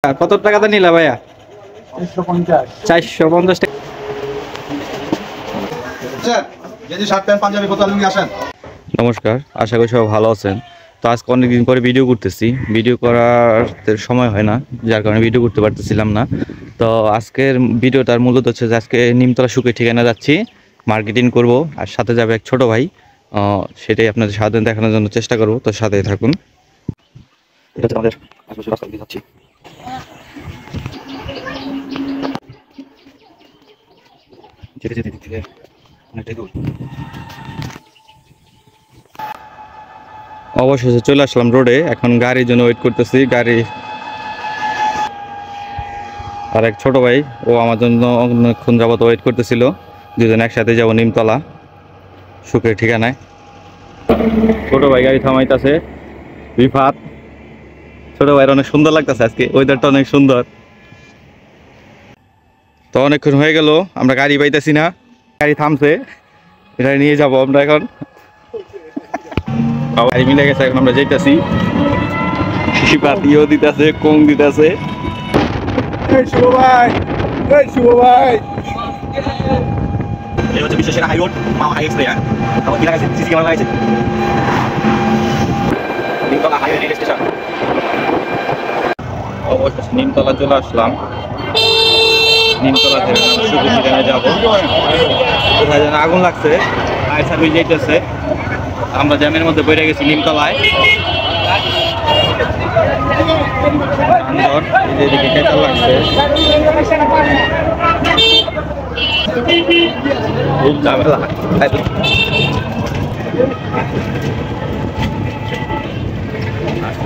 কত টাকাতে নিলা ভাইয়া? 450 টাকা। নমস্কার, আশা করি সবাই ভালো আছেন। তো আজকে অনেকদিন পরে ভিডিও করতেছি, ভিডিও করার সময় হয় না, যার কারণে ভিডিও করতে পারতেছিলাম না। তো আজকের ভিডিওটার মূলত হচ্ছে যে আজকে নিমতলা সুখে ঠিকানা যাচ্ছি, মার্কেটিং করব, আর সাথে যাবে এক ছোট ভাই। সেটাই আপনাদের সাথে দেখানোর জন্য চেষ্টা করব, তো সাথেই থাকুন। এটা হচ্ছে আমাদের আশেপাশে রাস্তা দিয়ে যাচ্ছি। যেতে যেতে দিক থেকে অনেকটাই দূর। অবশেষে চলে আসলাম রোডে, এখন গাড়ির জন্য ওয়েট করতেছি। গাড়ি আর এক ছোট ভাই, ও আমার জন্য অনেকক্ষণ যাবত ওয়েট করতেছিল। দুজন একসাথে যাবো নিমতলা সুখের ঠিকানায়। ছোট ভাই গাড়ি থামাইতেছে। রিফাত, ছোট ভাইয়ের অনেক সুন্দর লাগতেছে, আজকে ওয়েদারটা অনেক সুন্দর। তো অনেকক্ষণ হয়ে গেল, আমরা গাড়ি পাইতেছি না, গাড়ি থামছে, এটা নিয়ে যাবো আমরা এখন। গাড়ি মিলে গেছে, এখন আমরা যাইতেছি। রিফাতিও দিতেছে, কোং দিতেছে। শুভ ভাই, শুভ ভাই, এই হচ্ছে বিশ্বের সেরা হাইরোড, মাও হাই এক্সপ্রেস। আমার কি লাগাইছে? সিসি ক্যামেরা লাগাইছে। Nimtala highway rail station. অবশেষে নিমতলা চলে আসলাম। নিমতলা থেকে সুখের ঠিকানায় যাবো। কোথায় যেন আগুন লাগছে, ফায়ার সার্ভিস যাইতেছে। আমরা জ্যামের মধ্যে পড়ে গেছি নিমতলায়। এদিকে কেটাল লাগছে, খুব ঝামেলা।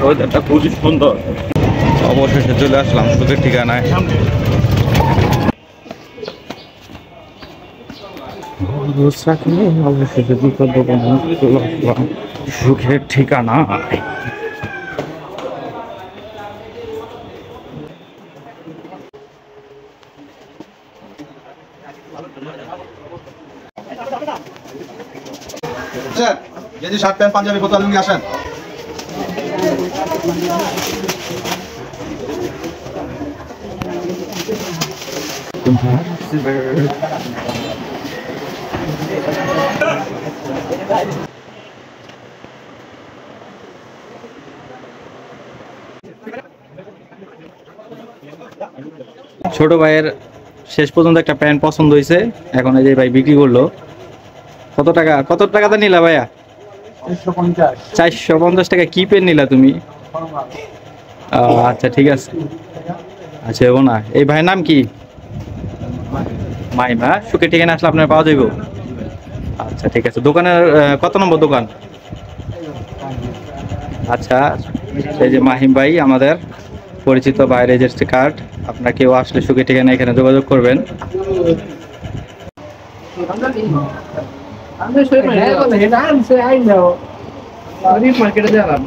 ওয়েদারটা খুবই সুন্দর। অবশেষে চলে আসলাম সুখের ঠিকানায়। অবশেষে চলে আসলাম সুখের ঠিকানা। যদি শার্ট প্যান্ট পাঞ্জাবি বোতল নিয়ে আসেন। ছোট ভাইয়ের শেষ পর্যন্ত একটা প্যান্ট পছন্দ হয়েছে, এখন এই যে ভাই বিক্রি করলো। কত টাকাতে নিলা ভাইয়া? 450 টাকা। কি পেন নিলা তুমি? আচ্ছা ঠিক আছে, আচ্ছা ও না। এই ভাইয়ের নাম কি? মাইমা। সুখের ঠিকানা আসলে আপনার পাওয়া যাইব। আচ্ছা ঠিক আছে। দোকানের কত নম্বর দোকান? আচ্ছা, এই যে মাহিম ভাই আমাদের পরিচিত ভাই, রেজিস্ট্রি কার্ড। আপনারা কেউ আসলে সুখের ঠিকানা এখানে যোগাযোগ করবেন। I'm just saying, I don't know. I'm saying I know. I need my get it down.